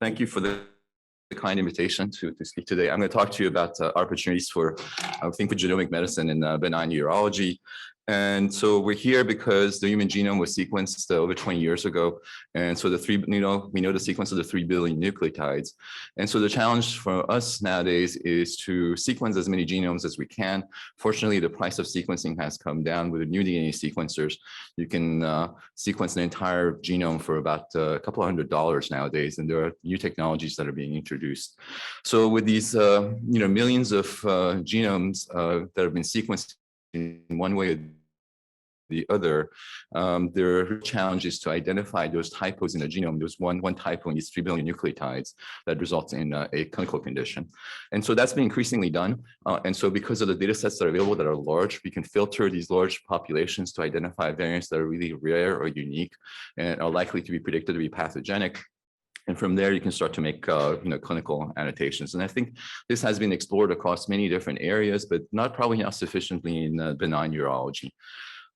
Thank you for the kind invitation to speak today. I'm going to talk to you about opportunities for, I think, for genomic medicine in benign urology. And so we're here because the human genome was sequenced over 20 years ago. And so we know the sequence of the 3 billion nucleotides. And so the challenge for us nowadays is to sequence as many genomes as we can. Fortunately, the price of sequencing has come down with the new DNA sequencers. You can sequence an entire genome for about a couple of $100 nowadays. And there are new technologies that are being introduced. So with these millions of genomes that have been sequenced in one way or the other, there are challenges to identify those typos in the genome. There's one typo in these 3 billion nucleotides that results in a clinical condition. And so that's been increasingly done. And so because of the data sets that are available that are large, we can filter these large populations to identify variants that are really rare or unique and are likely to be predicted to be pathogenic. And from there, you can start to make clinical annotations. And I think this has been explored across many different areas, but probably not sufficiently in benign urology.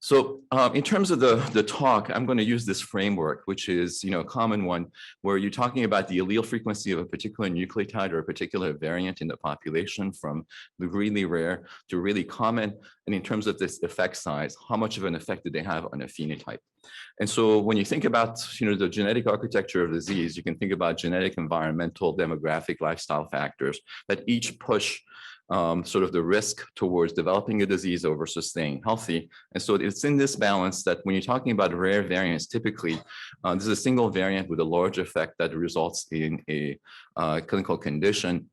So in terms of the talk, I'm going to use this framework, which is a common one, where you're talking about the allele frequency of a particular nucleotide or a particular variant in the population, from really rare to really common. And in terms of this effect size, how much of an effect do they have on a phenotype? And so when you think about the genetic architecture of disease, you can think about genetic, environmental, demographic, lifestyle factors that each push sort of the risk towards developing a disease over staying healthy. And so it's in this balance that when you're talking about rare variants, typically this is a single variant with a large effect that results in a clinical condition.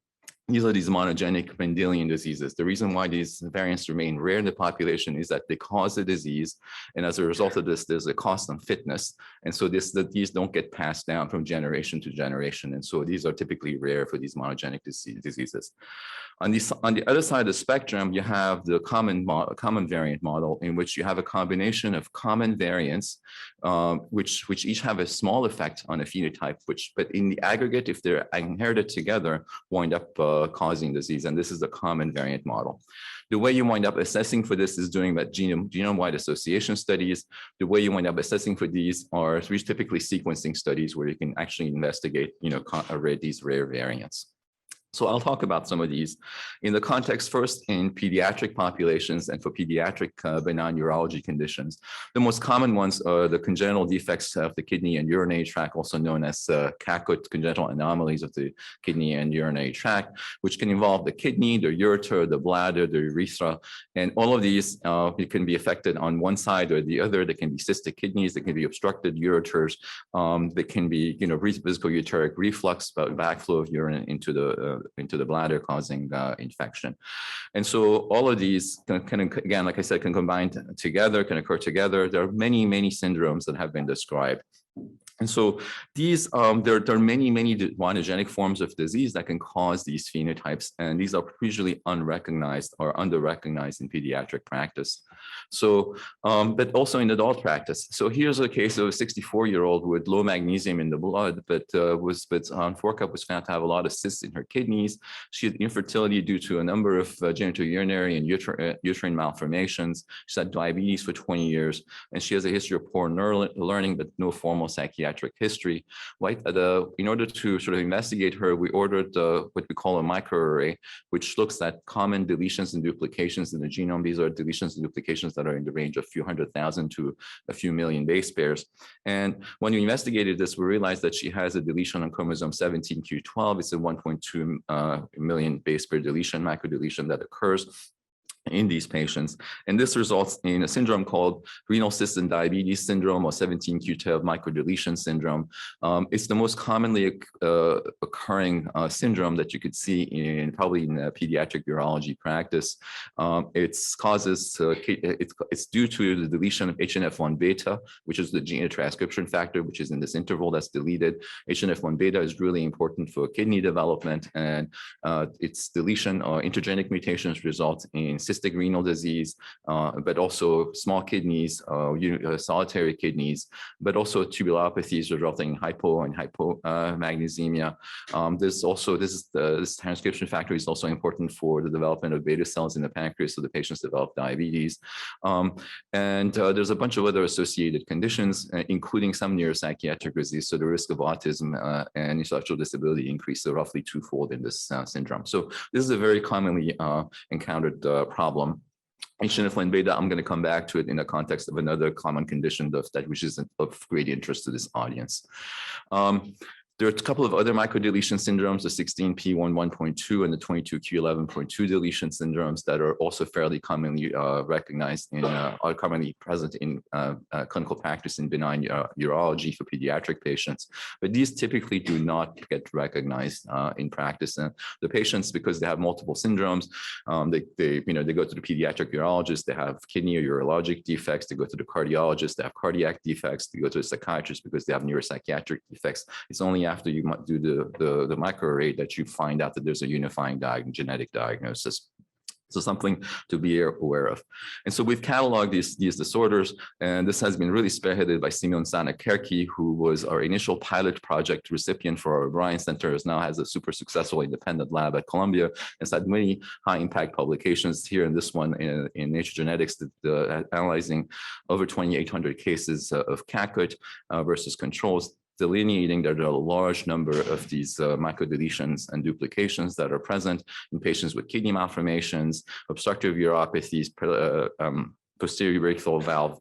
These are these monogenic Mendelian diseases. The reason why these variants remain rare in the population is that they cause the disease. And as a result of this, there's a cost on fitness. And so these don't get passed down from generation to generation. And so these are typically rare for these monogenic diseases. On the other side of the spectrum, you have the common variant model, in which you have a combination of common variants, which each have a small effect on a phenotype, but in the aggregate, if they're inherited together, wind up causing disease. And this is the common variant model. The way you wind up assessing for this is doing that genome-wide association studies. The way you wind up assessing for these are typically sequencing studies where you can actually investigate these rare variants. So I'll talk about some of these in the context first in pediatric populations and for pediatric benign urology conditions. The most common ones are the congenital defects of the kidney and urinary tract, also known as CACUT, congenital anomalies of the kidney and urinary tract, which can involve the kidney, the ureter, the bladder, the urethra, and all of these it can be affected on one side or the other. There can be cystic kidneys, there can be obstructed ureters, there can be visco-uteric reflux, backflow of urine into the bladder, causing infection. And so all of these can again, like I said, can combine together, can occur together. There are many syndromes that have been described. And so these, there are many monogenic forms of disease that can cause these phenotypes, and these are usually unrecognized or under-recognized in pediatric practice. So, but also in adult practice. So here's a case of a 64-year-old with low magnesium in the blood, but on forecup was found to have a lot of cysts in her kidneys. She had infertility due to a number of genitourinary and uterine malformations. She had diabetes for 20 years, and she has a history of poor learning, but no formal psychiatric history. Right? In order to sort of investigate her, we ordered what we call a microarray, which looks at common deletions and duplications in the genome. These are deletions and duplications that are in the range of a few 100,000 to a few million base pairs. And when we investigated this, we realized that she has a deletion on chromosome 17q12. It's a 1.2 million base pair deletion, microdeletion that occurs in these patients. And this results in a syndrome called renal cyst and diabetes syndrome, or 17q12 microdeletion syndrome. It's the most commonly occurring syndrome that you could see probably in pediatric urology practice. It's due to the deletion of HNF1 beta, which is the gene transcription factor, which is in this interval that's deleted. HNF1 beta is really important for kidney development, and its deletion or intergenic mutations result in cystic cystic renal disease, but also small kidneys, solitary kidneys, but also tubulopathies resulting in hypo and hypomagnesemia. This transcription factor is also important for the development of beta cells in the pancreas, so the patients develop diabetes. There's a bunch of other associated conditions, including some neuropsychiatric disease. So the risk of autism and intellectual disability increase roughly twofold in this syndrome. So this is a very commonly encountered problem. HNF1 beta, I'm going to come back to it in the context of another common condition which is of great interest to this audience. There are a couple of other microdeletion syndromes, the 16p11.2 and the 22q11.2 deletion syndromes that are also fairly commonly recognized are commonly present in clinical practice in benign urology for pediatric patients. But these typically do not get recognized in practice. And the patients, because they have multiple syndromes, they go to the pediatric urologist, they have kidney or urologic defects, they go to the cardiologist, they have cardiac defects, they go to the psychiatrist because they have neuropsychiatric defects. It's only after you do the microarray that you find out that there's a unifying genetic diagnosis. So something to be aware of. And so we've cataloged these disorders, and this has been really spearheaded by Simeon Sana-Kerki, who was our initial pilot project recipient for our O'Brien Center, now has a super successful independent lab at Columbia, and has had many high impact publications here in this one in Nature Genetics, analyzing over 2,800 cases of CACUT versus controls, delineating that there are a large number of these microdeletions and duplications that are present in patients with kidney malformations, obstructive uropathies, posterior urethral valve,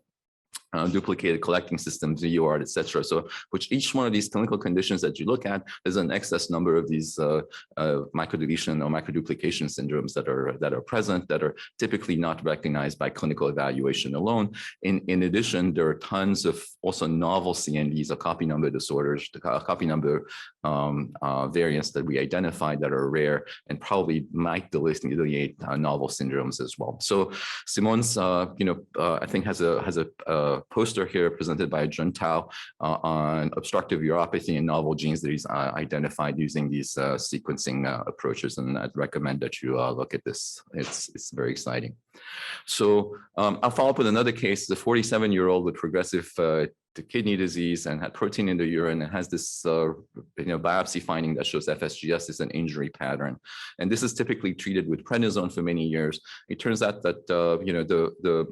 duplicated collecting systems, VUR, et cetera. So which each one of these clinical conditions that you look at, there's an excess number of these microdeletion or microduplication syndromes that are present, that are typically not recognized by clinical evaluation alone. In addition, there are tons of also novel CNVs, or copy number disorders, copy number variants that we identified that are rare and probably might delineate novel syndromes as well. So Simon's, I think has a poster here presented by Jun Tao on obstructive uropathy and novel genes that he's identified using these sequencing approaches, and I'd recommend that you look at this. It's very exciting. So I'll follow up with another case. The 47-year-old with progressive kidney disease and had protein in the urine and has this biopsy finding that shows FSGS is an injury pattern. And this is typically treated with prednisone for many years. It turns out that the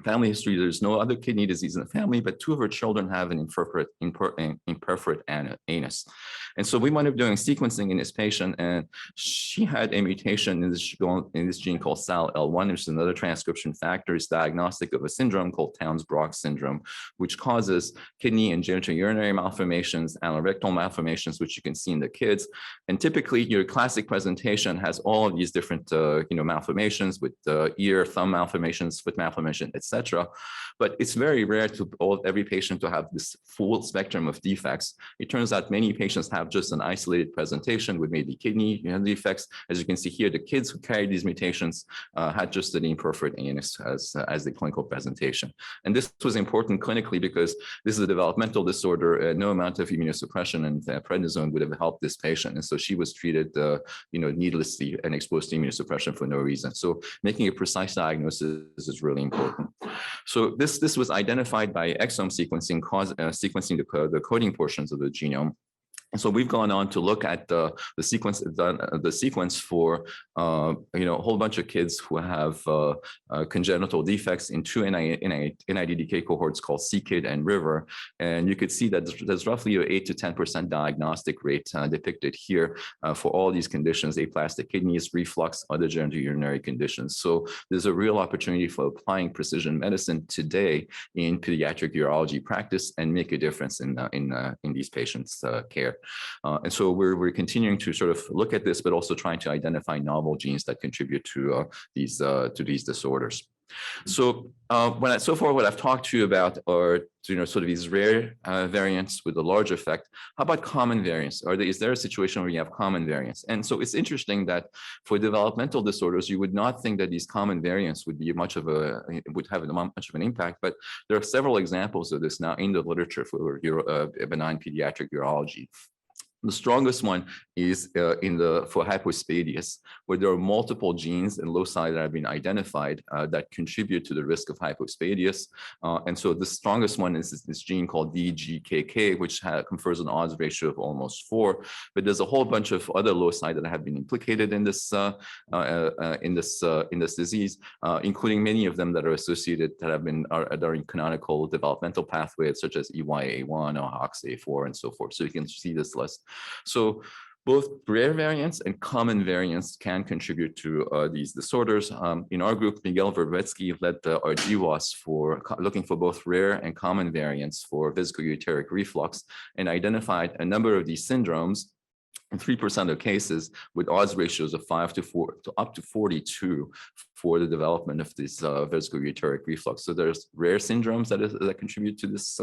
family history, there's no other kidney disease in the family, but two of her children have an imperforate anus. And so we wound up doing sequencing in this patient, and she had a mutation in this gene called SAL-L1, which is another transcription factor. It's diagnostic of a syndrome called Townes-Brocks syndrome, which causes kidney and genitourinary malformations, anorectal malformations, which you can see in the kids. And typically, your classic presentation has all of these different malformations with ear, thumb malformations, foot malformation, etc. But it's very rare to every patient to have this full spectrum of defects. It turns out many patients have just an isolated presentation with maybe kidney defects. As you can see here, the kids who carried these mutations had just an imperforate anus as the clinical presentation. And this was important clinically because this is a developmental disorder. No amount of immunosuppression and prednisone would have helped this patient. And so she was treated needlessly and exposed to immunosuppression for no reason. So making a precise diagnosis is really important. So this was identified by exome sequencing, sequencing the coding portions of the genome. And so we've gone on to look at the sequence for a whole bunch of kids who have congenital defects in two NIDDK cohorts called CKID and RIVER, and you could see that there's roughly an 8 to 10% diagnostic rate depicted here for all these conditions: aplastic kidneys, reflux, other genitourinary conditions. So there's a real opportunity for applying precision medicine today in pediatric urology practice and make a difference in these patients' care. And so we're continuing to sort of look at this, but also trying to identify novel genes that contribute to these disorders. So so far what I've talked to you about are sort of these rare variants with a large effect. How about common variants? Is there a situation where you have common variants? And so it's interesting that for developmental disorders, you would not think that these common variants would have much of an impact, but there are several examples of this now in the literature for benign pediatric urology. The strongest one is for hypospadias, where there are multiple genes and loci that have been identified that contribute to the risk of hypospadias. And so the strongest one is this gene called DGKK, which confers an odds ratio of almost 4. But there's a whole bunch of other loci that have been implicated in this disease, including many of them that are associated that are in canonical developmental pathways such as EYA1 or HOXA4 and so forth. So you can see this list. So both rare variants and common variants can contribute to these disorders. In our group, Miguel Verbetsky led our GWAS for looking for both rare and common variants for viscoureteric reflux and identified a number of these syndromes in 3% of cases with odds ratios of 5 to 4 to up to 42 for the development of this viscoureteric reflux. So there's rare syndromes that contribute to this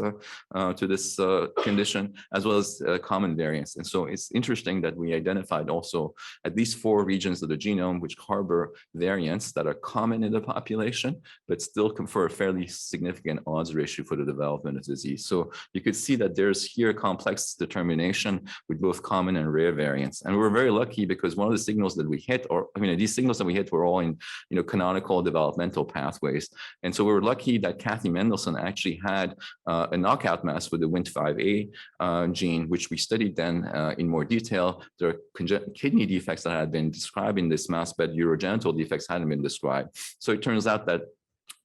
condition, as well as common variants. And so it's interesting that we identified also at least 4 regions of the genome which harbor variants that are common in the population, but still confer a fairly significant odds ratio for the development of disease. So you could see that there's here complex determination with both common and rare variants. And we're very lucky because one of the signals that we hit, these signals that we hit were all in, canonical developmental pathways. And so we were lucky that Kathy Mendelsohn actually had a knockout mouse with the Wnt5a gene, which we studied then in more detail. There are kidney defects that had been described in this mouse, but urogenital defects hadn't been described. So it turns out that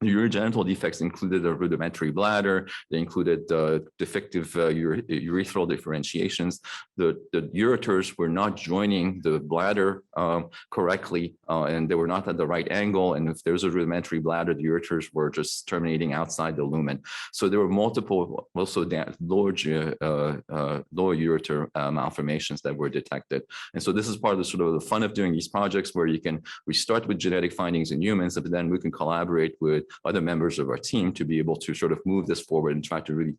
the urogenital defects included a rudimentary bladder. They included defective urethral differentiations. The ureters were not joining the bladder correctly, and they were not at the right angle. And if there's a rudimentary bladder, the ureters were just terminating outside the lumen. So there were multiple also lower ureter malformations that were detected. And so this is part of the sort of the fun of doing these projects, where we start with genetic findings in humans, but then we can collaborate with other members of our team to be able to sort of move this forward and try to really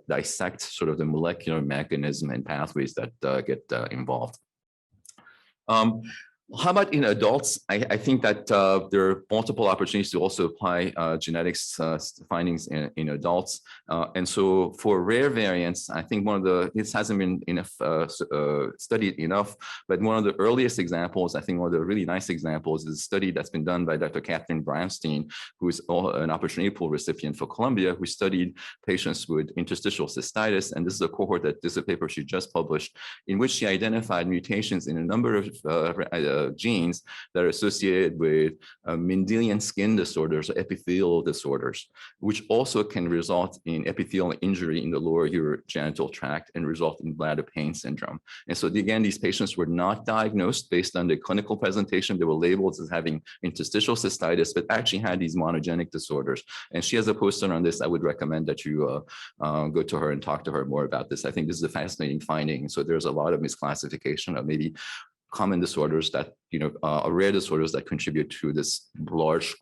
dissect sort of the molecular mechanism and pathways that get involved. How about in adults? I think that there are multiple opportunities to also apply genetics findings in adults. And so for rare variants, I think this hasn't been studied enough, but one of the earliest examples, I think one of the really nice examples, is a study that's been done by Dr. Catherine Brownstein, who is an opportunity pool recipient for Columbia, who studied patients with interstitial cystitis. And this is a cohort this is a paper she just published, in which she identified mutations in a number of genes that are associated with Mendelian skin disorders or epithelial disorders, which also can result in epithelial injury in the lower urogenital tract and result in bladder pain syndrome. And so again, these patients were not diagnosed based on the clinical presentation. They were labeled as having interstitial cystitis, but actually had these monogenic disorders. And she has a poster on this. I would recommend that you go to her and talk to her more about this. I think this is a fascinating finding. So there's a lot of misclassification of maybe common disorders that, rare disorders that contribute to this large,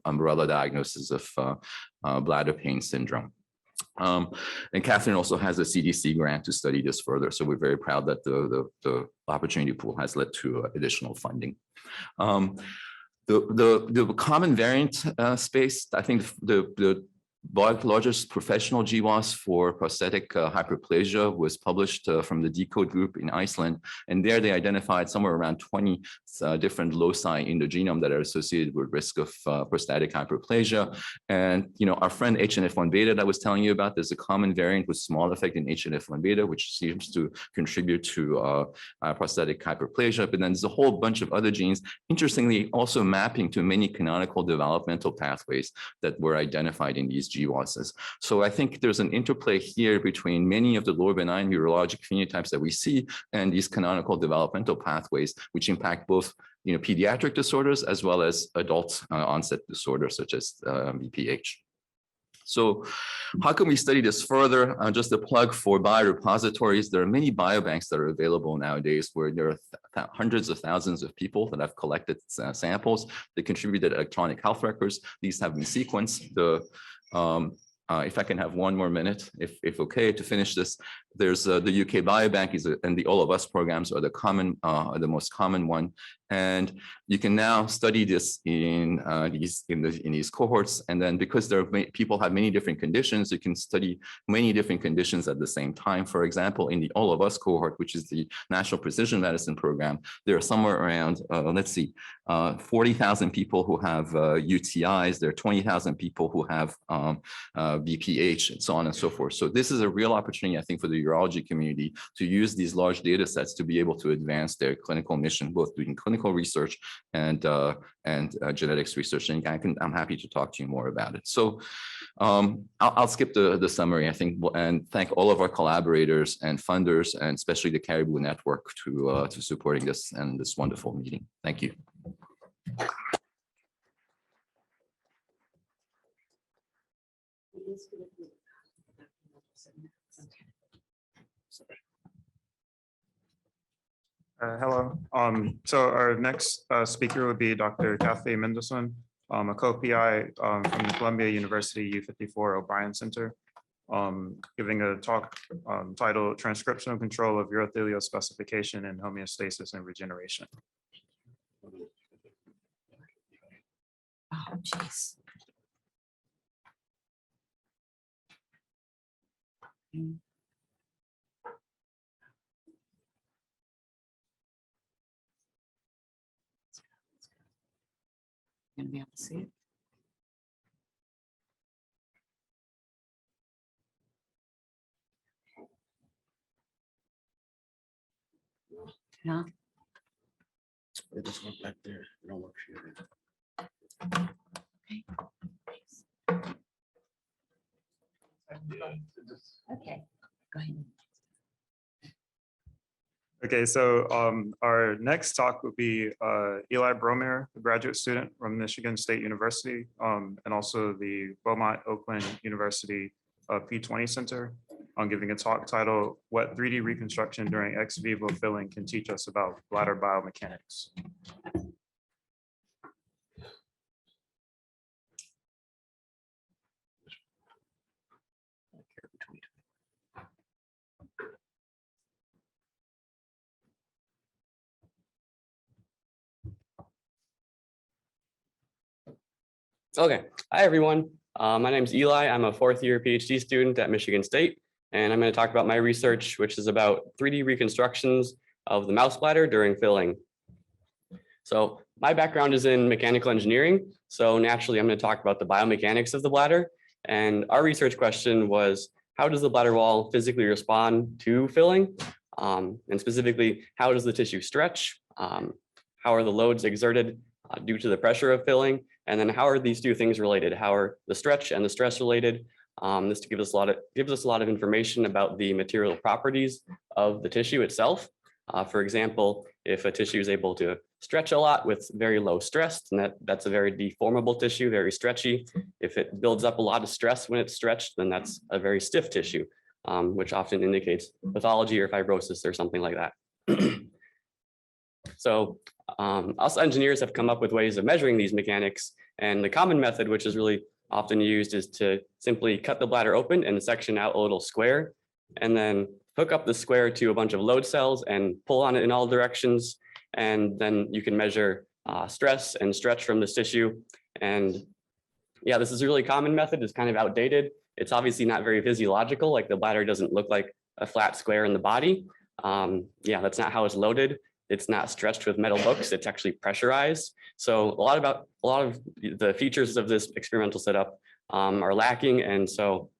umbrella diagnosis of bladder pain syndrome. And Catherine also has a CDC grant to study this further. So we're very proud that the opportunity pool has led to additional funding. The common variant space, I think the largest professional GWAS for prosthetic hyperplasia was published from the DECODE group in Iceland. And there they identified somewhere around 20 different loci in the genome that are associated with risk of prostatic hyperplasia. And, our friend HNF1 beta that I was telling you about, there's a common variant with small effect in HNF1 beta, which seems to contribute to prostatic hyperplasia. But then there's a whole bunch of other genes, interestingly, also mapping to many canonical developmental pathways that were identified in these GWASs. So I think there's an interplay here between many of the lower benign urologic phenotypes that we see and these canonical developmental pathways, which impact both pediatric disorders as well as adult onset disorders such as BPH. So how can we study this further? Just a plug for biorepositories. There are many biobanks that are available nowadays where there are hundreds of thousands of people that have collected samples. They contributed electronic health records. These have been sequenced. If I can have one more minute, if okay, to finish this. There's the UK Biobank and the All of Us programs are the most common one. And you can now study this in these cohorts. And then because people have many different conditions, you can study many different conditions at the same time. For example, in the All of Us cohort, which is the National Precision Medicine Program, there are somewhere around, 40,000 people who have UTIs. There are 20,000 people who have BPH, and so on and so forth. So this is a real opportunity, I think, for the urology community to use these large data sets to be able to advance their clinical mission, both doing clinical research and genetics research. And I'm happy to talk to you more about it. So I'll skip the summary, I think, and thank all of our collaborators and funders, and especially the CAIRIBU network to supporting this and this wonderful meeting. Thank you. Hello. So our next speaker would be Dr. Kathy Mendelsohn, a co-PI from the Columbia University U54 O'Brien Center, giving a talk titled Transcriptional Control of Urothelial Specification and Homeostasis and Regeneration. Oh, geez. Gonna be able to see it. Yeah. It just went back there. It don't work here. Okay. Okay. Go ahead. Okay, so our next talk would be Eli Broemer, a graduate student from Michigan State University, and also the Beaumont-Oakland University P20 Center, on giving a talk titled "What 3D Reconstruction During Ex Vivo Filling Can Teach Us About Bladder Biomechanics." Okay, hi everyone. My name is Eli. I'm a fourth year PhD student at Michigan State, and I'm going to talk about my research, which is about 3D reconstructions of the mouse bladder during filling. So my background is in mechanical engineering. So naturally, I'm going to talk about the biomechanics of the bladder. And our research question was, how does the bladder wall physically respond to filling? And specifically, how does the tissue stretch? How are the loads exerted due to the pressure of filling? And then how are these two things related? How are the stretch and the stress related? This gives us a lot of information about the material properties of the tissue itself. For example, if a tissue is able to stretch a lot with very low stress, then that's a very deformable tissue, very stretchy. If it builds up a lot of stress when it's stretched, then that's a very stiff tissue, which often indicates pathology or fibrosis or something like that. So us engineers have come up with ways of measuring these mechanics, and the common method, which is really often used, is to simply cut the bladder open and section out a little square, and then hook up the square to a bunch of load cells and pull on it in all directions. And then you can measure stress and stretch from this tissue. And yeah, this is a really common method. It's kind of outdated. It's obviously not very physiological. Like the bladder doesn't look like a flat square in the body. Yeah, that's not how it's loaded. It's not stretched with metal hooks. It's actually pressurized. So a lot of the features of this experimental setup are lacking. And so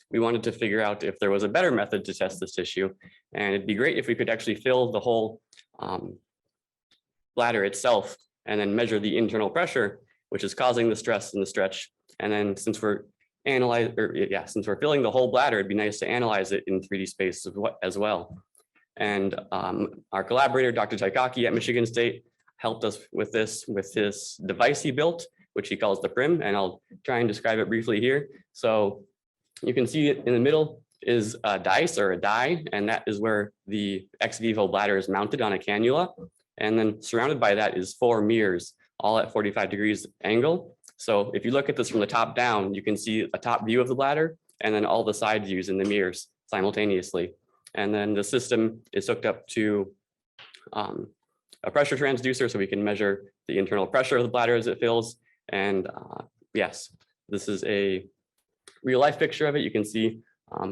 we wanted to figure out if there was a better method to test this tissue. And it'd be great if we could actually fill the whole bladder itself and then measure the internal pressure, which is causing the stress and the stretch. And then since we're filling the whole bladder, it'd be nice to analyze it in 3D space as well. And our collaborator, Dr. Taikaki at Michigan State, helped us with this device he built, which he calls the PRIM, and I'll try and describe it briefly here. So you can see it in the middle is a dice or a die, and that is where the ex vivo bladder is mounted on a cannula. And then surrounded by that is 4 mirrors, all at 45 degrees angle. So if you look at this from the top down, you can see a top view of the bladder and then all the side views in the mirrors. simultaneously. And then the system is hooked up to a pressure transducer so we can measure the internal pressure of the bladder as it fills. And yes, this is a real life picture of it. You can see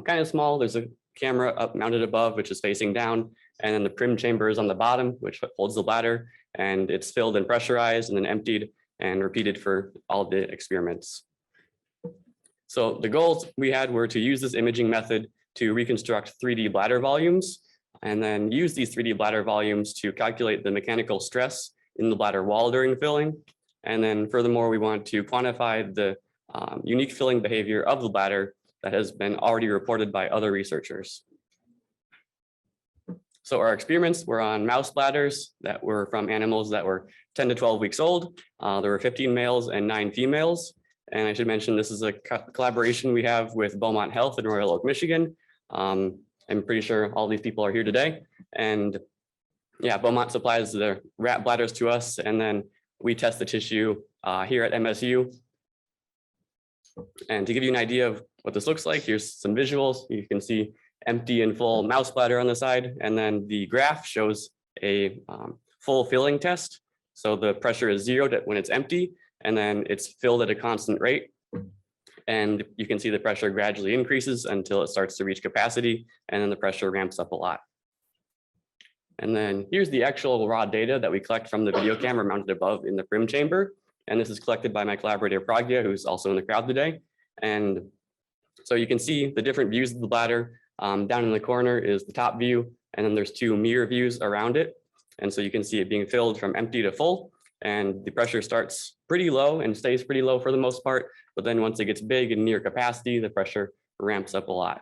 kind of small. There's a camera up mounted above, which is facing down. And then the prim chamber is on the bottom, which holds the bladder. And it's filled and pressurized and then emptied and repeated for all the experiments. So the goals we had were to use this imaging method to reconstruct 3D bladder volumes, and then use these 3D bladder volumes to calculate the mechanical stress in the bladder wall during filling. And then furthermore, we want to quantify the unique filling behavior of the bladder that has been already reported by other researchers. So our experiments were on mouse bladders that were from animals that were 10 to 12 weeks old. There were 15 males and 9 females. And I should mention this is a collaboration we have with Beaumont Health in Royal Oak, Michigan. I'm pretty sure all these people are here today. And yeah, Beaumont supplies the rat bladders to us, and then we test the tissue here at MSU. And to give you an idea of what this looks like, here's some visuals. You can see empty and full mouse bladder on the side, and then the graph shows a full filling test. So the pressure is zeroed when it's empty, and then it's filled at a constant rate. And you can see the pressure gradually increases until it starts to reach capacity, and then the pressure ramps up a lot. And then here's the actual raw data that we collect from the video camera mounted above in the prim chamber. And this is collected by my collaborator Pragya, who's also in the crowd today. And so you can see the different views of the bladder. Down in the corner is the top view, and then there's 2 mirror views around it. And so you can see it being filled from empty to full, and the pressure starts pretty low and stays pretty low for the most part. But then once it gets big and near capacity, the pressure ramps up a lot.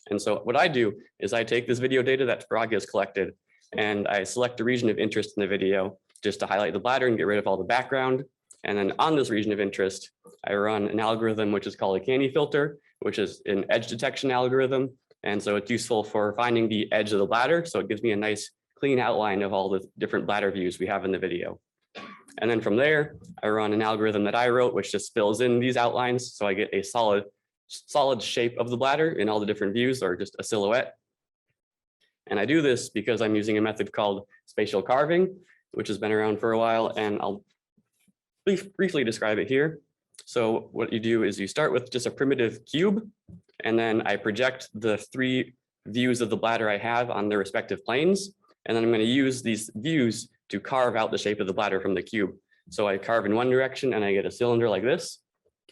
And so what I do is I take this video data that Pragya has collected, and I select a region of interest in the video just to highlight the bladder and get rid of all the background. And then on this region of interest, I run an algorithm which is called a Canny filter, which is an edge detection algorithm. And so it's useful for finding the edge of the bladder. So it gives me a nice clean outline of all the different bladder views we have in the video. And then from there, I run an algorithm that I wrote, which just fills in these outlines. So I get a solid shape of the bladder in all the different views, or just a silhouette. And I do this because I'm using a method called spatial carving, which has been around for a while, and I'll briefly describe it here. So what you do is you start with just a primitive cube, and then I project the 3 views of the bladder I have on their respective planes. And then I'm going to use these views to carve out the shape of the bladder from the cube. So I carve in one direction and I get a cylinder like this.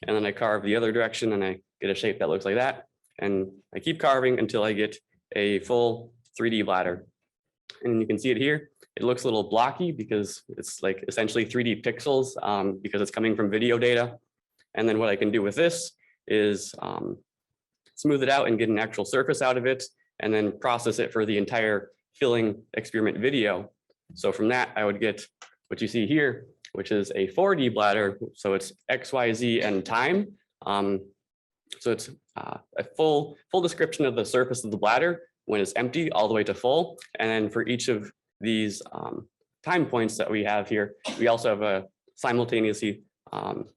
And then I carve the other direction and I get a shape that looks like that. And I keep carving until I get a full 3D bladder. And you can see it here. It looks a little blocky because it's like essentially 3D pixels because it's coming from video data. And then what I can do with this is smooth it out and get an actual surface out of it, and then process it for the entire filling experiment video. So from that, I would get what you see here, which is a 4D bladder. So it's X, Y, Z, and time. So it's a full description of the surface of the bladder when it's empty all the way to full. And then for each of these time points that we have here, we also have a simultaneously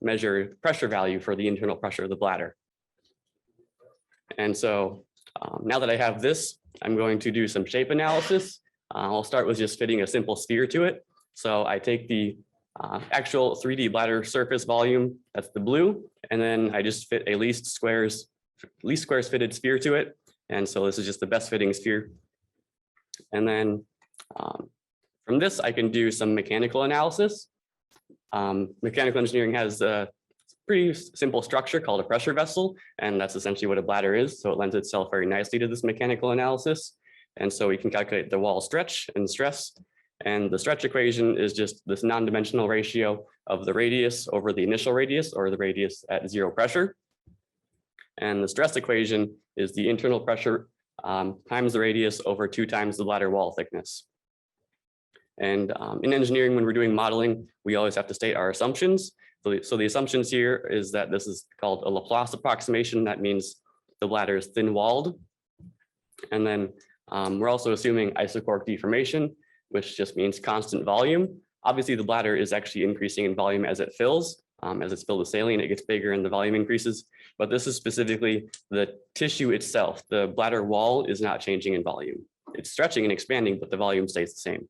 measure pressure value for the internal pressure of the bladder. And so now that I have this, I'm going to do some shape analysis. I'll start with just fitting a simple sphere to it. So I take the actual 3D bladder surface volume, that's the blue, and then I just fit a least squares fitted sphere to it. And so this is just the best fitting sphere. And then from this, I can do some mechanical analysis. Mechanical engineering has a pretty simple structure called a pressure vessel, and that's essentially what a bladder is. So it lends itself very nicely to this mechanical analysis. And so we can calculate the wall stretch and stress. And the stretch equation is just this non-dimensional ratio of the radius over the initial radius, or the radius at 0 pressure. And the stress equation is the internal pressure times the radius over 2 times the bladder wall thickness. And in engineering, when we're doing modeling, we always have to state our assumptions. So the assumptions here is that this is called a Laplace approximation. That means the bladder is thin-walled. And then we're also assuming isochoric deformation, which just means constant volume. Obviously, the bladder is actually increasing in volume as it fills, As it's filled with saline, it gets bigger and the volume increases. But this is specifically the tissue itself. The bladder wall is not changing in volume. It's stretching and expanding, but the volume stays the same.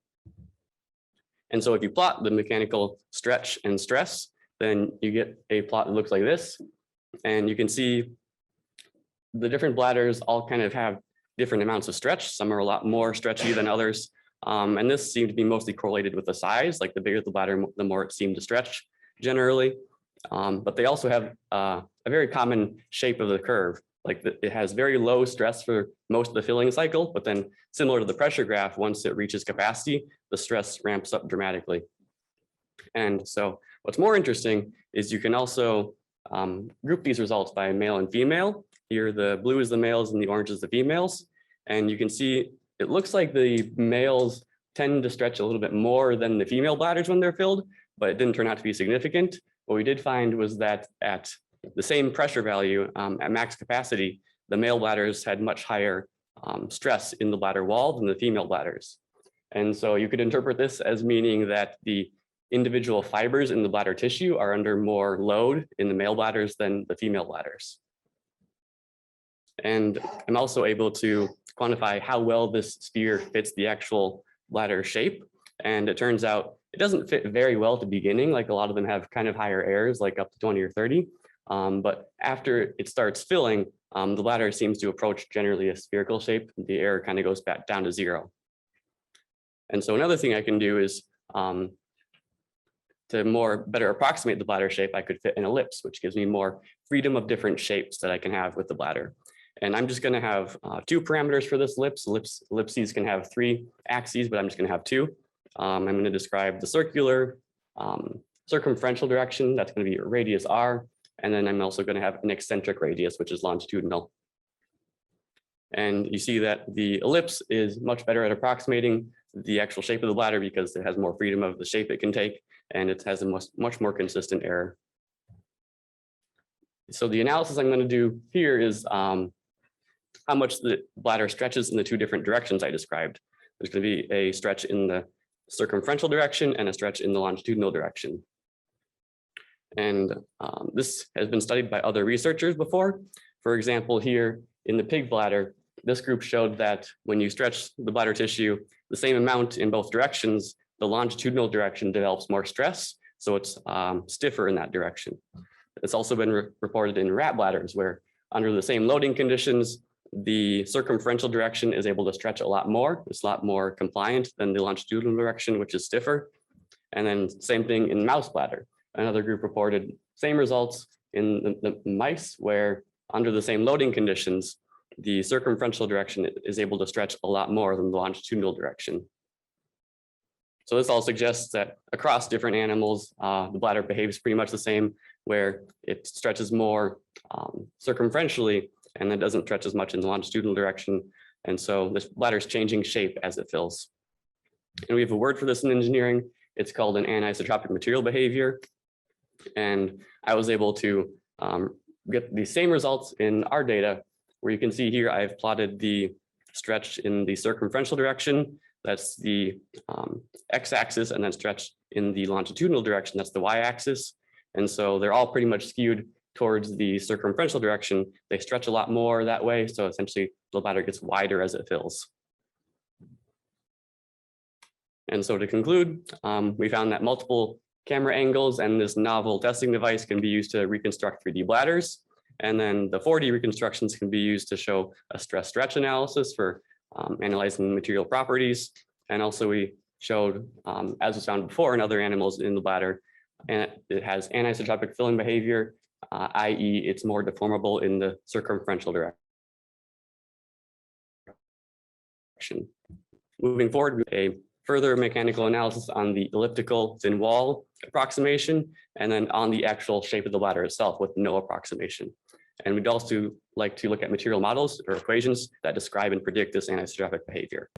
And so if you plot the mechanical stretch and stress, then you get a plot that looks like this. And you can see the different bladders all kind of have different amounts of stretch. Some are a lot more stretchy than others. And this seemed to be mostly correlated with the size, like the bigger the bladder, the more it seemed to stretch generally. But they also have a very common shape of the curve. Like it has very low stress for most of the filling cycle, but then similar to the pressure graph, once it reaches capacity, the stress ramps up dramatically. And so what's more interesting is you can also group these results by male and female. Here, the blue is the males and the orange is the females. And you can see it looks like the males tend to stretch a little bit more than the female bladders when they're filled, but it didn't turn out to be significant. What we did find was that at the same pressure value at max capacity, the male bladders had much higher stress in the bladder wall than the female bladders. And so you could interpret this as meaning that the individual fibers in the bladder tissue are under more load in the male bladders than the female bladders. And I'm also able to quantify how well this sphere fits the actual bladder shape. And it turns out it doesn't fit very well at the beginning, like a lot of them have kind of higher errors, like up to 20 or 30. But after it starts filling, the bladder seems to approach generally a spherical shape. The error kind of goes back down to 0. And so another thing I can do is to better approximate the bladder shape, I could fit an ellipse, which gives me more freedom of different shapes that I can have with the bladder. And I'm just going to have 2 parameters for this ellipse. Ellipses can have 3 axes, but I'm just going to have 2. I'm going to describe the circular, circumferential direction. That's going to be radius r. And then I'm also going to have an eccentric radius, which is longitudinal. And you see that the ellipse is much better at approximating the actual shape of the bladder because it has more freedom of the shape it can take, and it has a much more consistent error. So the analysis I'm going to do here is how much the bladder stretches in the 2 different directions I described. There's going to be a stretch in the circumferential direction and a stretch in the longitudinal direction. And this has been studied by other researchers before. For example, here in the pig bladder, this group showed that when you stretch the bladder tissue the same amount in both directions, the longitudinal direction develops more stress, so it's stiffer in that direction. It's also been reported in rat bladders where under the same loading conditions, the circumferential direction is able to stretch a lot more. It's a lot more compliant than the longitudinal direction, which is stiffer. And then same thing in mouse bladder. Another group reported same results in the mice where under the same loading conditions, the circumferential direction is able to stretch a lot more than the longitudinal direction. So this all suggests that across different animals, the bladder behaves pretty much the same, where it stretches more circumferentially and then doesn't stretch as much in the longitudinal direction. And so this bladder is changing shape as it fills. And we have a word for this in engineering. It's called an anisotropic material behavior. And I was able to get the same results in our data, where you can see here I've plotted the stretch in the circumferential direction. That's the x-axis, and then stretch in the longitudinal direction. That's the y-axis. And so they're all pretty much skewed towards the circumferential direction. They stretch a lot more that way. So essentially the bladder gets wider as it fills. And so to conclude, we found that multiple camera angles and this novel testing device can be used to reconstruct 3D bladders. And then the 4D reconstructions can be used to show a stress stretch analysis for analyzing material properties. And also we showed, as was found before in other animals in the bladder, and it has anisotropic filling behavior, i.e. it's more deformable in the circumferential direction. Moving forward, with a further mechanical analysis on the elliptical thin wall approximation, and then on the actual shape of the bladder itself with no approximation. And we'd also like to look at material models or equations that describe and predict this anisotropic behavior.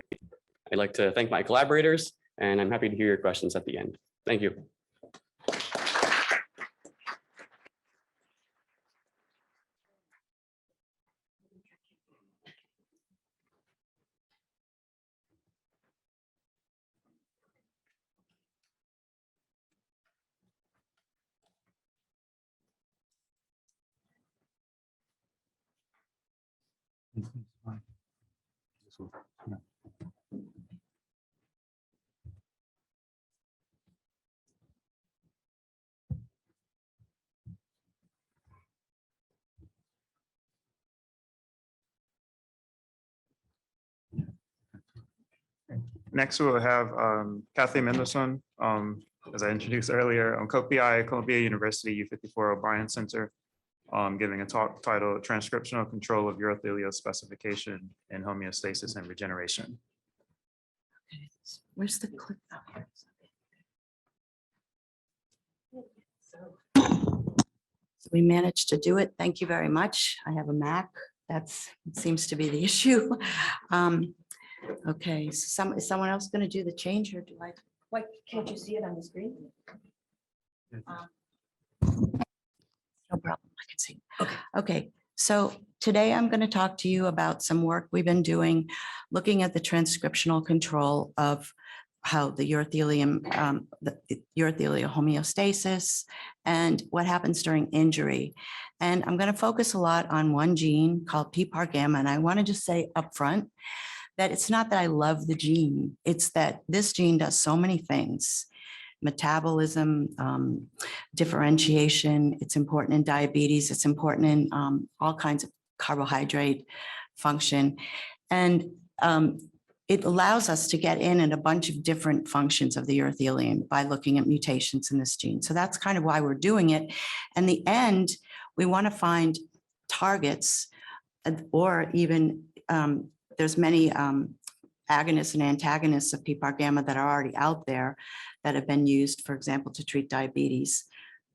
I'd like to thank my collaborators, and I'm happy to hear your questions at the end. Thank you. Next, we'll have Kathleen Mendelsohn, as I introduced earlier, co-PI, Columbia University U54 O'Brien Center, giving a talk titled Transcriptional Control of Urothelial Specification in Homeostasis and Regeneration. Where's the clip? Oh, here it is. So we managed to do it. Thank you very much. I have a Mac. It seems to be the issue. Okay, so is someone else going to do the change, or do I? Why can't you see it on the screen? No problem. I can see. Okay. So today I'm going to talk to you about some work we've been doing, looking at the transcriptional control of how the urothelial homeostasis and what happens during injury. And I'm going to focus a lot on one gene called PPAR gamma. And I want to just say upfront that it's not that I love the gene, it's that this gene does so many things. Metabolism, differentiation, it's important in diabetes, it's important in all kinds of carbohydrate function. And it allows us to get in a bunch of different functions of the urothelium by looking at mutations in this gene. So that's kind of why we're doing it. In the end, we want to find targets, or even there's many agonists and antagonists of PPAR gamma that are already out there that have been used, for example, to treat diabetes.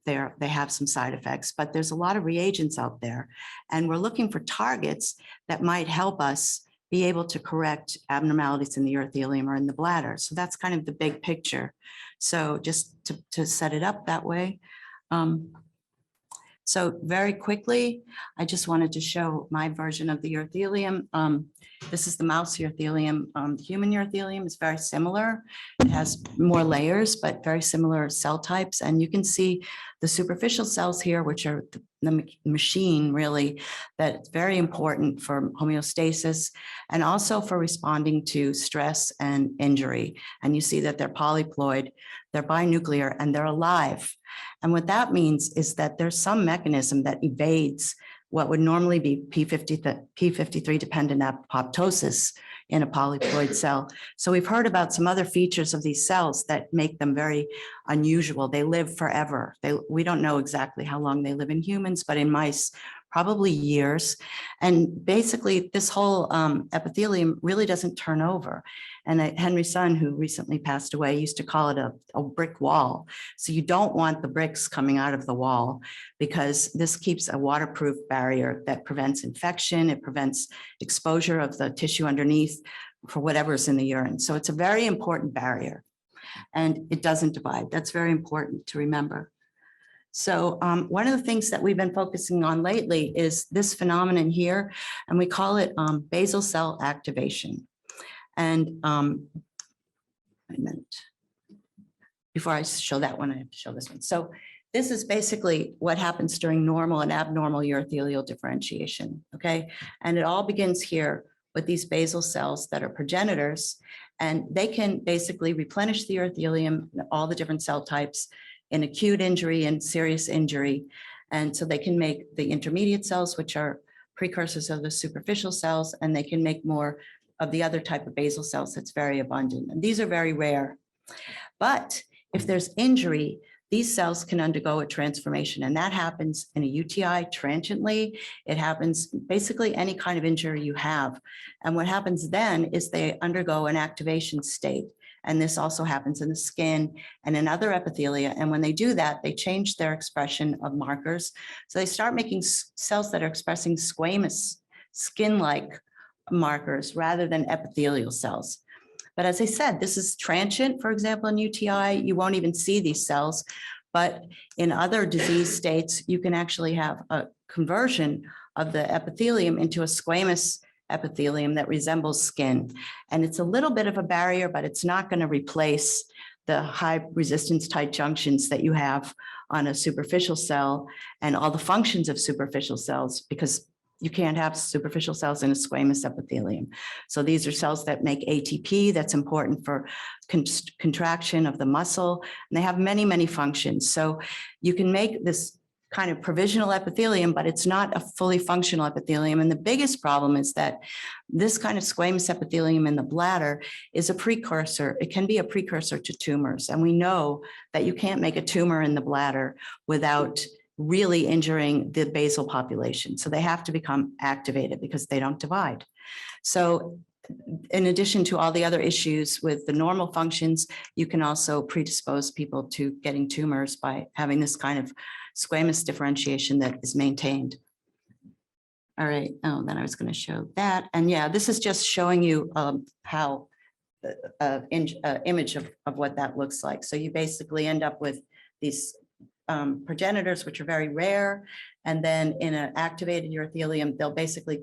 They have some side effects, but there's a lot of reagents out there. And we're looking for targets that might help us be able to correct abnormalities in the urothelium or in the bladder. So that's kind of the big picture. So just to set it up that way. So very quickly, I just wanted to show my version of the urothelium. This is the mouse urothelium. The human urothelium is very similar. It has more layers, but very similar cell types. And you can see the superficial cells here, which are the machine really, that's very important for homeostasis and also for responding to stress and injury. And you see that they're polyploid, they're binuclear, and they're alive. And what that means is that there's some mechanism that evades what would normally be P53 dependent apoptosis in a polyploid cell. So we've heard about some other features of these cells that make them very unusual. They live forever. We don't know exactly how long they live in humans, but in mice, probably years. And basically this whole epithelium really doesn't turn over. And Henry's son, who recently passed away, used to call it a brick wall. So you don't want the bricks coming out of the wall because this keeps a waterproof barrier that prevents infection. It prevents exposure of the tissue underneath for whatever's in the urine. So it's a very important barrier and it doesn't divide. That's very important to remember. So one of the things that we've been focusing on lately is this phenomenon here, and we call it basal cell activation. And wait a minute. Before I show that one, I have to show this one. So this is basically what happens during normal and abnormal urothelial differentiation, okay? And it all begins here with these basal cells that are progenitors, and they can basically replenish the urothelium, all the different cell types, in acute injury and serious injury. And so they can make the intermediate cells, which are precursors of the superficial cells, and they can make more of the other type of basal cells that's very abundant. And these are very rare. But if there's injury, these cells can undergo a transformation, and that happens in a UTI transiently. It happens basically any kind of injury you have. And what happens then is they undergo an activation state. And this also happens in the skin and in other epithelia. And when they do that, they change their expression of markers. So they start making cells that are expressing squamous skin-like markers rather than epithelial cells. But as I said, this is transient. For example, in UTI, you won't even see these cells. But in other disease states, you can actually have a conversion of the epithelium into a squamous epithelium that resembles skin. And it's a little bit of a barrier, but it's not going to replace the high resistance tight junctions that you have on a superficial cell and all the functions of superficial cells, because you can't have superficial cells in a squamous epithelium. So these are cells that make ATP that's important for contraction of the muscle. And they have many, many functions. So you can make this kind of provisional epithelium, but it's not a fully functional epithelium. And the biggest problem is that this kind of squamous epithelium in the bladder is a precursor. It can be a precursor to tumors. And we know that you can't make a tumor in the bladder without really injuring the basal population. So they have to become activated because they don't divide. So in addition to all the other issues with the normal functions, you can also predispose people to getting tumors by having this kind of squamous differentiation that is maintained. All right, oh, then I was going to show that. And yeah, this is just showing you how image of what that looks like. So you basically end up with these progenitors, which are very rare. And then in an activated urothelium, they'll basically,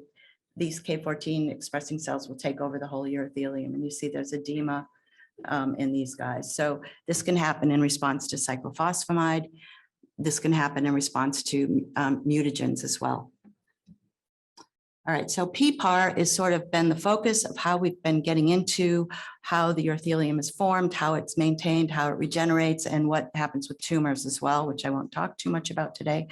these K14 expressing cells will take over the whole urothelium. And you see there's edema in these guys. So this can happen in response to cyclophosphamide. This can happen in response to mutagens as well. All right, so PPAR has sort of been the focus of how we've been getting into how the urothelium is formed, how it's maintained, how it regenerates, and what happens with tumors as well, which I won't talk too much about today,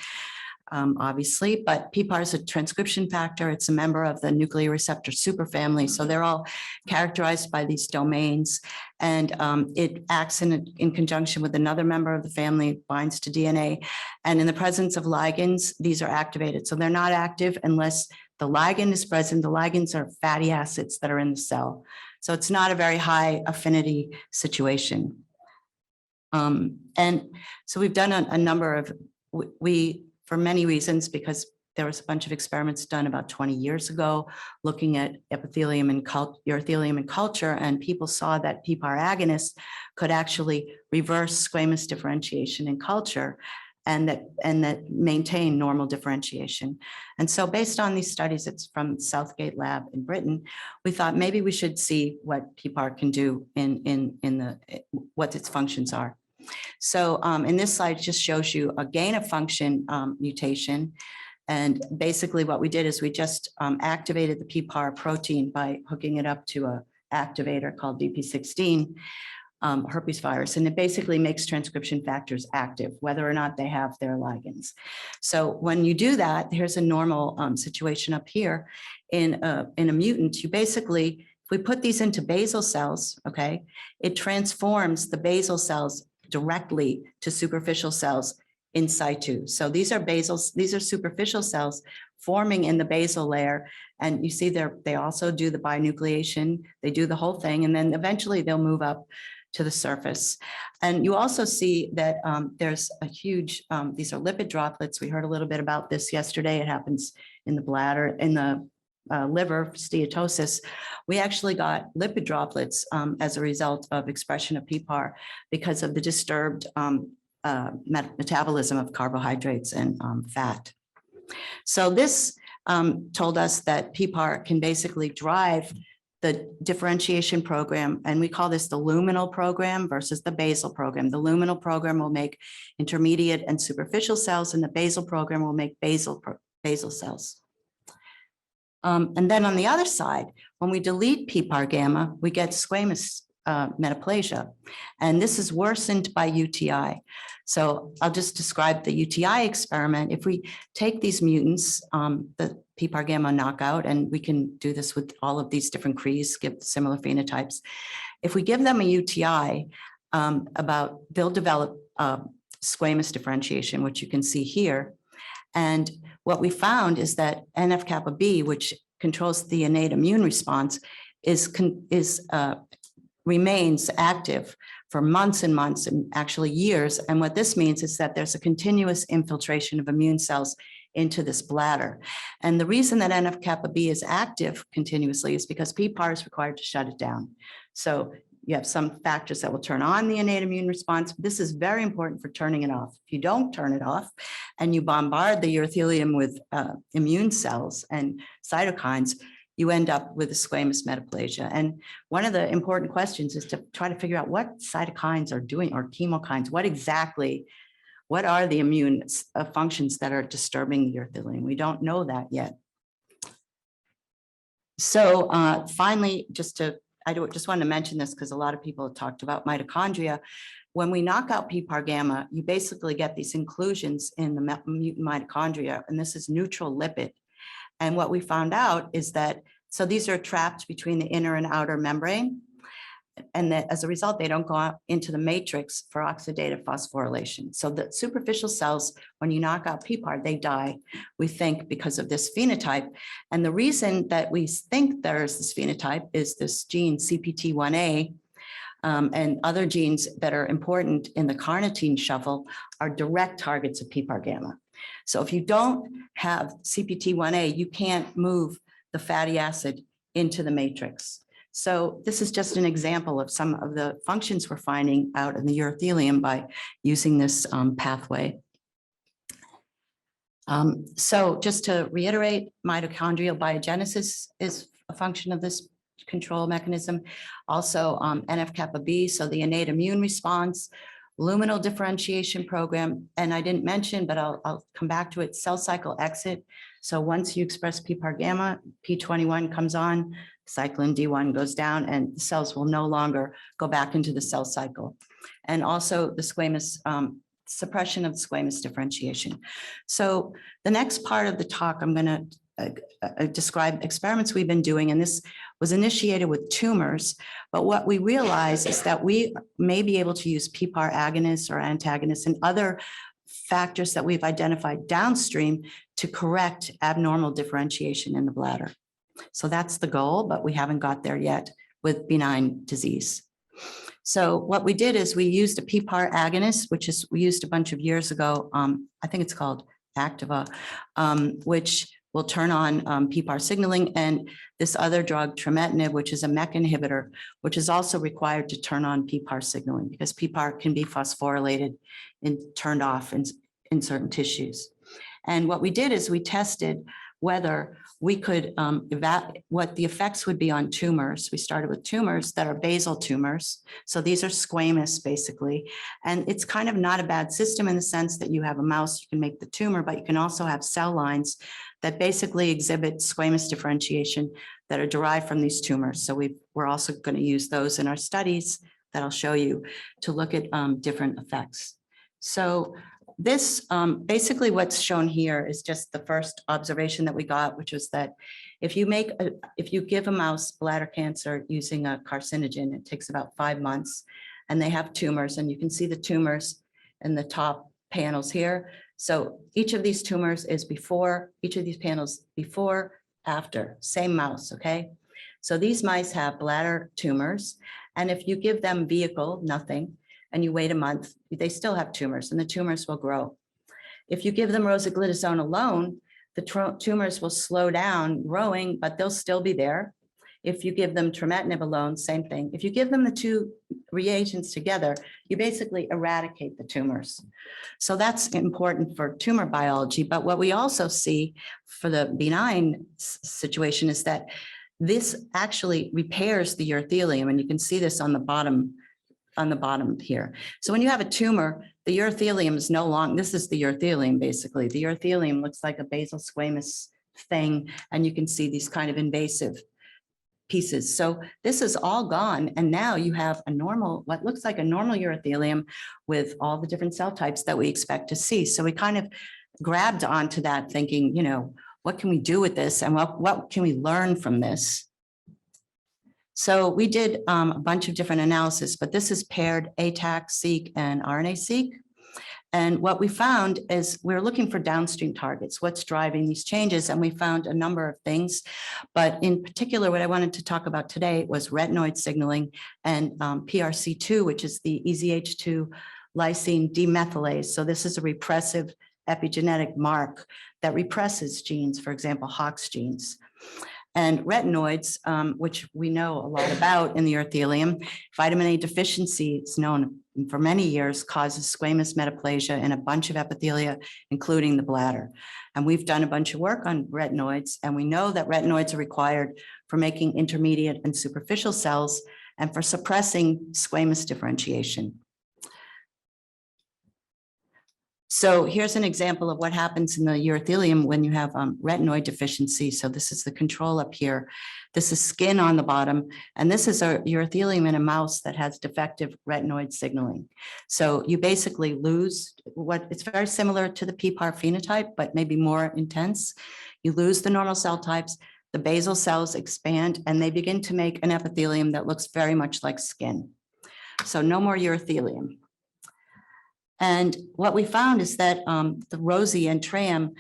obviously. But PPAR is a transcription factor. It's a member of the nuclear receptor superfamily. So they're all characterized by these domains. And it acts in conjunction with another member of the family, binds to DNA. And in the presence of ligands, these are activated. So they're not active unless the ligand is present. The ligands are fatty acids that are in the cell. So it's not a very high affinity situation. And so we've done a number of, for many reasons, because there was a bunch of experiments done about 20 years ago looking at epithelium and urothelium and culture, and people saw that PPAR agonists could actually reverse squamous differentiation in culture and that maintain normal differentiation. And so based on these studies, it's from Southgate Lab in Britain, we thought maybe we should see what PPAR can do what its functions are. So in this slide, it just shows you a gain of function mutation. And basically what we did is we just activated the PPAR protein by hooking it up to an activator called DP16 herpes virus. And it basically makes transcription factors active, whether or not they have their ligands. So when you do that, here's a normal situation up here. In a mutant, you basically, if we put these into basal cells, okay, it transforms the basal cells directly to superficial cells in situ. So these are superficial cells forming in the basal layer. And you see they also do the binucleation, they do the whole thing, and then eventually they'll move up to the surface. And you also see that there's a huge, these are lipid droplets. We heard a little bit about this yesterday. It happens in the bladder, in the liver, steatosis. We actually got lipid droplets as a result of expression of PPAR because of the disturbed metabolism of carbohydrates and fat. So this told us that PPAR can basically drive the differentiation program, and we call this the luminal program versus the basal program. The luminal program will make intermediate and superficial cells, and the basal program will make basal cells. And then on the other side, when we delete PPAR gamma, we get squamous metaplasia, and this is worsened by UTI. So I'll just describe the UTI experiment. If we take these mutants, the PPAR gamma knockout, and we can do this with all of these different CREs, give similar phenotypes. If we give them a UTI, they'll develop squamous differentiation, which you can see here. And what we found is that NF-kappa B, which controls the innate immune response, remains active for months and months, and actually years. And what this means is that there's a continuous infiltration of immune cells into this bladder. And the reason that NF-kappa B is active continuously is because PPAR is required to shut it down. So you have some factors that will turn on the innate immune response. This is very important for turning it off. If you don't turn it off and you bombard the urothelium with immune cells and cytokines, you end up with a squamous metaplasia. And one of the important questions is to try to figure out what cytokines are doing, or chemokines, what are the immune functions that are disturbing the urothelium? We don't know that yet. So finally, I just wanted to mention this because a lot of people have talked about mitochondria. When we knock out PPAR gamma, you basically get these inclusions in the mutant mitochondria, and this is neutral lipid. And what we found out is that, so these are trapped between the inner and outer membrane, and that as a result, they don't go out into the matrix for oxidative phosphorylation. So the superficial cells, when you knock out PPAR, they die, we think, because of this phenotype. And the reason that we think there's this phenotype is this gene CPT1A, and other genes that are important in the carnitine shuffle are direct targets of PPAR gamma. So if you don't have CPT1A, you can't move the fatty acid into the matrix. So this is just an example of some of the functions we're finding out in the urothelium by using this pathway. So just to reiterate, mitochondrial biogenesis is a function of this control mechanism. Also NF-kappa B, so the innate immune response, luminal differentiation program, and I didn't mention, but I'll come back to it, cell cycle exit. So once you express PPAR gamma, P21 comes on, cyclin D1 goes down, and the cells will no longer go back into the cell cycle. And also the squamous suppression of squamous differentiation. So the next part of the talk, I'm going to describe experiments we've been doing, and this was initiated with tumors. But what we realize is that we may be able to use PPAR agonists or antagonists and other factors that we've identified downstream to correct abnormal differentiation in the bladder. So that's the goal, but we haven't got there yet with benign disease. So what we did is we used a PPAR agonist, which is we used a bunch of years ago. I think it's called Activa, which will turn on PPAR signaling, and this other drug, trametinib, which is a MEK inhibitor, which is also required to turn on PPAR signaling because PPAR can be phosphorylated and turned off in certain tissues. And what we did is we tested whether we could what the effects would be on tumors. We started with tumors that are basal tumors. So these are squamous basically. And it's kind of not a bad system in the sense that you have a mouse, you can make the tumor, but you can also have cell lines that basically exhibit squamous differentiation that are derived from these tumors. So we're also going to use those in our studies that I'll show you to look at different effects. So this basically what's shown here is just the first observation that we got, which was that if you give a mouse bladder cancer using a carcinogen, it takes about 5 months, and they have tumors, and you can see the tumors in the top panels here. So each of these tumors is before, each of these panels before, after, same mouse, okay? So these mice have bladder tumors, and if you give them vehicle, nothing, and you wait a month, they still have tumors, and the tumors will grow. If you give them rosiglitazone alone, the tumors will slow down growing, but they'll still be there. If you give them trametinib alone, same thing. If you give them the two reagents together, you basically eradicate the tumors. So that's important for tumor biology. But what we also see for the benign situation is that this actually repairs the urothelium, and you can see this on the bottom here. So when you have a tumor, the urothelium is no longer, this is the urothelium basically. The urothelium looks like a basal squamous thing, and you can see these kind of invasive pieces. So this is all gone, and now you have a normal, what looks like a normal urothelium with all the different cell types that we expect to see. So we kind of grabbed onto that thinking, you know, what can we do with this, and what can we learn from this? So we did a bunch of different analysis, but this is paired ATAC-seq and RNA-seq. And what we found is we're looking for downstream targets, what's driving these changes, and we found a number of things. But in particular, what I wanted to talk about today was retinoid signaling and PRC2, which is the EZH2 lysine demethylase. So this is a repressive epigenetic mark that represses genes, for example, Hox genes. And retinoids, which we know a lot about in the urothelium, vitamin A deficiency is known for many years causes squamous metaplasia in a bunch of epithelia, including the bladder. And we've done a bunch of work on retinoids, and we know that retinoids are required for making intermediate and superficial cells and for suppressing squamous differentiation. So here's an example of what happens in the urothelium when you have retinoid deficiency. So this is the control up here. This is skin on the bottom, and this is a urothelium in a mouse that has defective retinoid signaling. So you basically lose it's very similar to the PPAR phenotype, but maybe more intense. You lose the normal cell types, the basal cells expand, and they begin to make an epithelium that looks very much like skin. So no more urothelium. And what we found is that the ROSI and TRAM,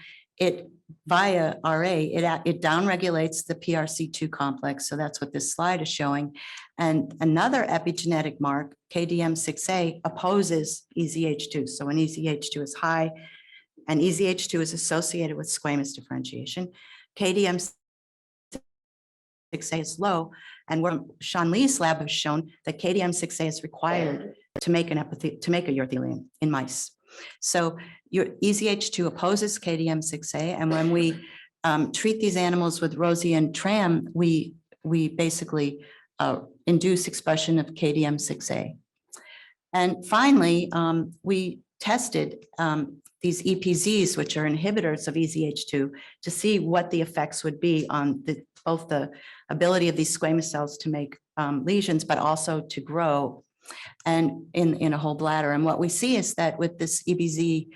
via RA, it downregulates the PRC2 complex. So that's what this slide is showing. And another epigenetic mark, KDM6A, opposes EZH2. So when EZH2 is high, and EZH2 is associated with squamous differentiation, KDM6A is low. And where Sean Lee's lab has shown that KDM6A is required to make a urothelium in mice. So your EZH2 opposes KDM6A, and when we treat these animals with ROSI and TRAM, we basically induce expression of KDM6A. And finally, we tested these EPZs, which are inhibitors of EZH2, to see what the effects would be on both the ability of these squamous cells to make lesions, but also to grow and in a whole bladder. And what we see is that with this EZH2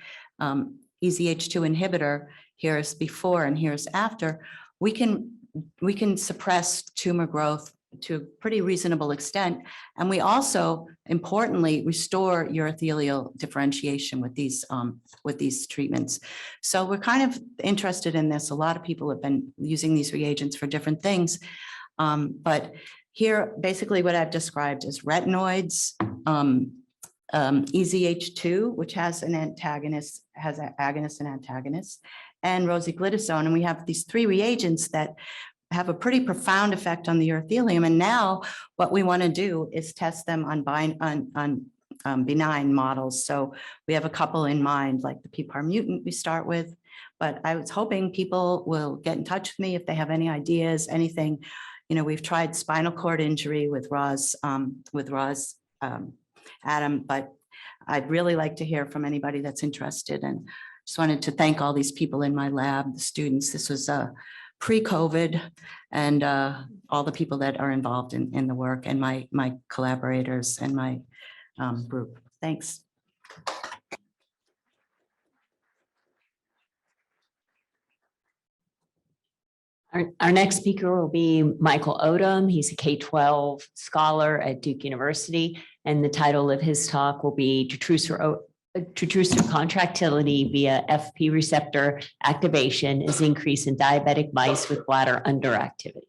inhibitor, here's before and here's after, we can suppress tumor growth to a pretty reasonable extent. And we also, importantly, restore urothelial differentiation with these treatments. So we're kind of interested in this. A lot of people have been using these reagents for different things. But here, basically what I've described is retinoids, EZH2, which has an antagonist, has an agonist and antagonist, and rosiglitazone. And we have these three reagents that have a pretty profound effect on the urothelium. And now what we want to do is test them on benign models. So we have a couple in mind, like the PPAR mutant we start with. But I was hoping people will get in touch with me if they have any ideas, anything. You know, we've tried spinal cord injury with Roz Adam, but I'd really like to hear from anybody that's interested. And just wanted to thank all these people in my lab, the students. This was pre-COVID, and all the people that are involved in the work, and my collaborators and my group. Thanks. Our next speaker will be Michael Odom. He's a K12 scholar at Duke University, and the title of his talk will be Detrusor contractility via FP receptor activation is increase in diabetic mice with bladder underactivity.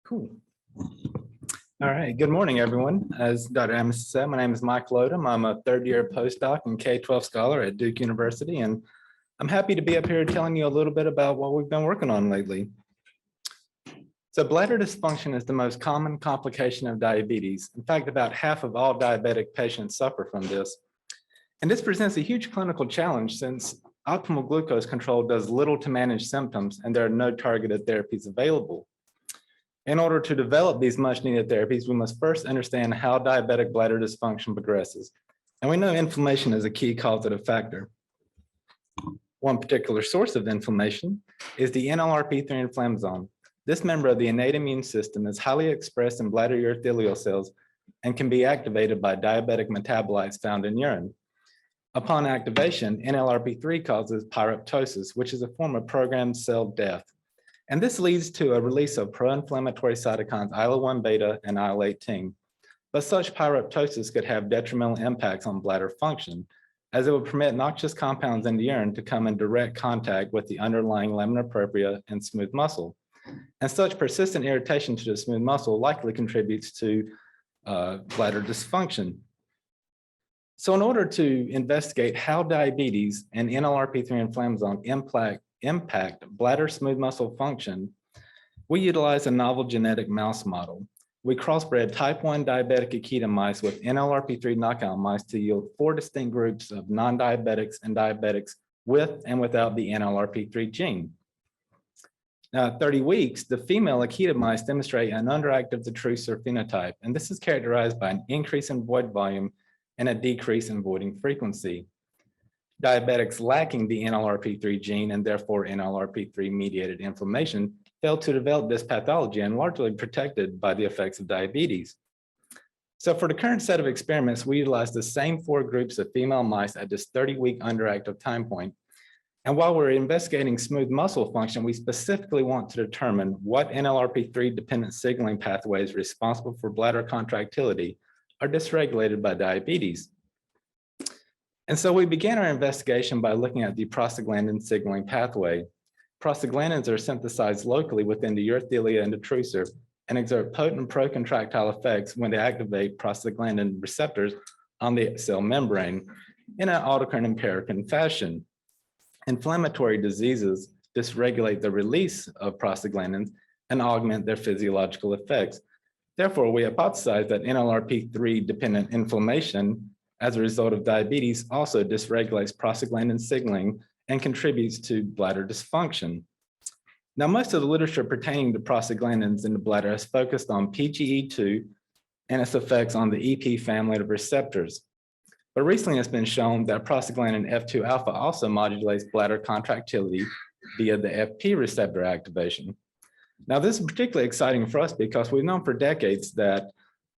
Cool. All right. Good morning, everyone. As Dr. Amos said, my name is Michael Odom. I'm a third-year postdoc and K12 scholar at Duke University, and I'm happy to be up here telling you a little bit about what we've been working on lately. So bladder dysfunction is the most common complication of diabetes. In fact, about half of all diabetic patients suffer from this. And this presents a huge clinical challenge since optimal glucose control does little to manage symptoms and there are no targeted therapies available. In order to develop these much needed therapies, we must first understand how diabetic bladder dysfunction progresses. And we know inflammation is a key causative factor. One particular source of inflammation is the NLRP3 inflammasome. This member of the innate immune system is highly expressed in bladder urothelial cells and can be activated by diabetic metabolites found in urine. Upon activation, NLRP3 causes pyroptosis, which is a form of programmed cell death. And this leads to a release of pro-inflammatory cytokines IL-1 beta and IL-18. But such pyroptosis could have detrimental impacts on bladder function, as it would permit noxious compounds in the urine to come in direct contact with the underlying lamina propria and smooth muscle. And such persistent irritation to the smooth muscle likely contributes to bladder dysfunction. So in order to investigate how diabetes and NLRP3 inflammasome impact bladder smooth muscle function, we utilize a novel genetic mouse model. We crossbred type 1 diabetic Akita mice with NLRP3 knockout mice to yield 4 distinct groups of non-diabetics and diabetics with and without the NLRP3 gene. 30 weeks, the female Akita mice demonstrate an underactive detrusor phenotype, and this is characterized by an increase in void volume and a decrease in voiding frequency. Diabetics lacking the NLRP3 gene and therefore NLRP3 mediated inflammation failed to develop this pathology and largely protected by the effects of diabetes. So for the current set of experiments, we utilized the same 4 groups of female mice at this 30-week underactive time point. And while we're investigating smooth muscle function, we specifically want to determine what NLRP3 dependent signaling pathways responsible for bladder contractility are dysregulated by diabetes. And so we began our investigation by looking at the prostaglandin signaling pathway. Prostaglandins are synthesized locally within the urothelia and detrusor and exert potent procontractile effects when they activate prostaglandin receptors on the cell membrane in an autocrine and paracrine fashion. Inflammatory diseases dysregulate the release of prostaglandins and augment their physiological effects. Therefore, we hypothesize that NLRP3 dependent inflammation as a result of diabetes also dysregulates prostaglandin signaling and contributes to bladder dysfunction. Now, most of the literature pertaining to prostaglandins in the bladder has focused on PGE2 and its effects on the EP family of receptors. But recently it's been shown that prostaglandin F2 alpha also modulates bladder contractility via the FP receptor activation. Now, this is particularly exciting for us because we've known for decades that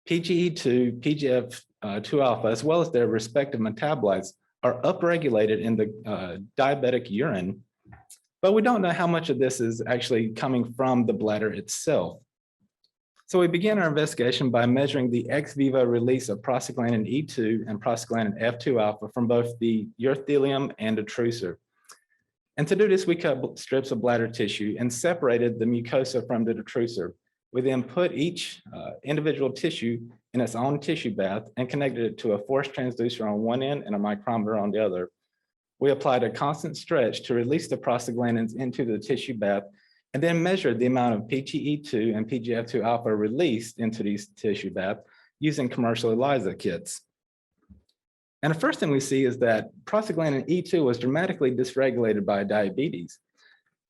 PGE2, PGF2 alpha, as well as their respective metabolites, are upregulated in the diabetic urine, but we don't know how much of this is actually coming from the bladder itself. So we began our investigation by measuring the ex vivo release of prostaglandin E2 and prostaglandin F2 alpha from both the urothelium and detrusor. And to do this, we cut strips of bladder tissue and separated the mucosa from the detrusor. We then put each individual tissue in its own tissue bath and connected it to a force transducer on one end and a micrometer on the other. We applied a constant stretch to release the prostaglandins into the tissue bath and then measured the amount of PGE2 and PGF2 alpha released into these tissue baths using commercial ELISA kits. And the first thing we see is that prostaglandin E2 was dramatically dysregulated by diabetes.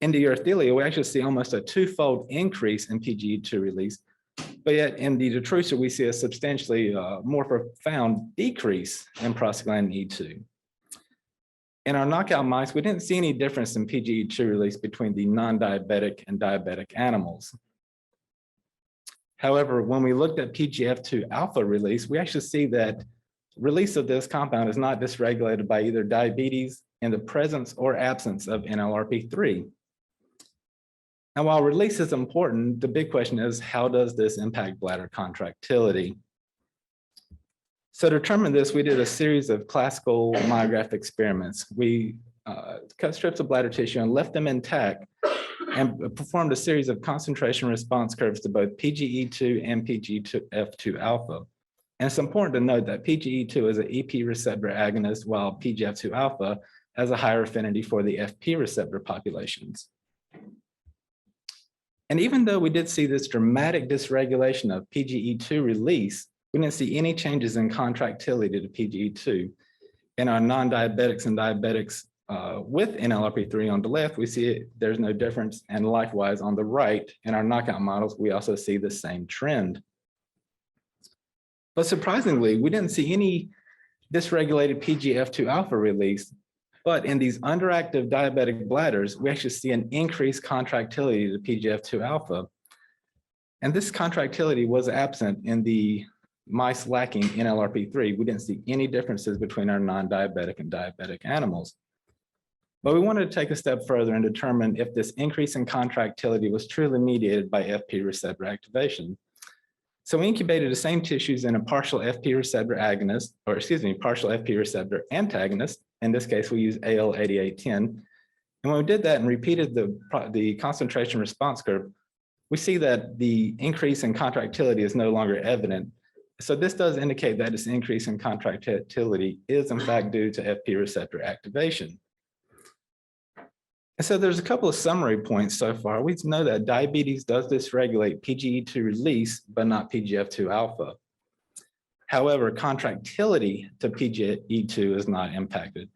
In the urothelia, we actually see almost a 2-fold increase in PGE2 release, but yet in the detrusor, we see a substantially more profound decrease in prostaglandin E2. In our knockout mice, we didn't see any difference in PGE2 release between the non-diabetic and diabetic animals. However, when we looked at PGF2 alpha release, we actually see that release of this compound is not dysregulated by either diabetes in the presence or absence of NLRP3. And while release is important, the big question is, how does this impact bladder contractility? So to determine this, we did a series of classical myograph experiments. We cut strips of bladder tissue and left them intact and performed a series of concentration response curves to both PGE2 and PGF2 alpha. And it's important to note that PGE2 is an EP receptor agonist, while PGF2 alpha has a higher affinity for the FP receptor populations. And even though we did see this dramatic dysregulation of PGE2 release, we didn't see any changes in contractility to PGE2. In our non-diabetics and diabetics with NLRP3 on the left, we see there's no difference. And likewise on the right, in our knockout models, we also see the same trend. But surprisingly, we didn't see any dysregulated PGF2 alpha release, but in these underactive diabetic bladders, we actually see an increased contractility to PGF2 alpha. And this contractility was absent in the mice lacking NLRP3. We didn't see any differences between our non-diabetic and diabetic animals. But we wanted to take a step further and determine if this increase in contractility was truly mediated by FP receptor activation. So we incubated the same tissues in a partial FP receptor agonist, or excuse me, partial FP receptor antagonist. In this case, we use AL8810. And when we did that and repeated the concentration response curve, we see that the increase in contractility is no longer evident. So this does indicate that this increase in contractility is in fact due to FP receptor activation. And so there's a couple of summary points so far. We know that diabetes does dysregulate PGE2 release, but not PGF2 alpha. However, contractility to PGE2 is not impacted.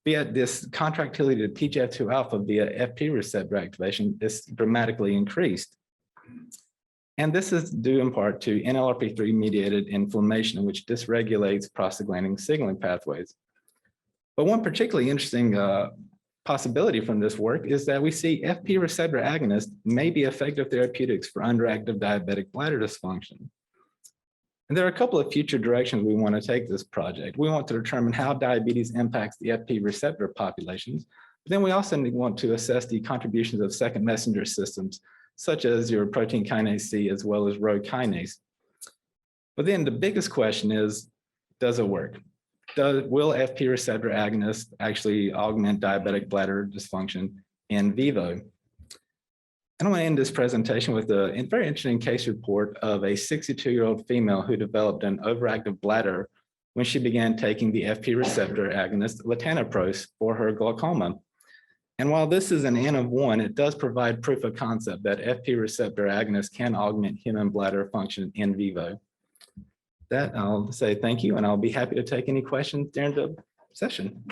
via this contractility to PGF2 alpha via FP receptor activation is dramatically increased. And this is due in part to NLRP3 mediated inflammation, which dysregulates prostaglandin signaling pathways. But one particularly interesting possibility from this work is that we see FP receptor agonists may be effective therapeutics for underactive diabetic bladder dysfunction. And there are a couple of future directions we want to take this project. We want to determine how diabetes impacts the FP receptor populations. But then we also want to assess the contributions of second messenger systems, such as your protein kinase C as well as Rho kinase. But then the biggest question is, does it work? Will FP receptor agonists actually augment diabetic bladder dysfunction in vivo? And I want to end this presentation with a very interesting case report of a 62-year-old female who developed an overactive bladder when she began taking the FP receptor agonist latanoprost for her glaucoma. And while this is an N of 1, it does provide proof of concept that FP receptor agonists can augment human bladder function in vivo. That I'll say thank you, and I'll be happy to take any questions during the session.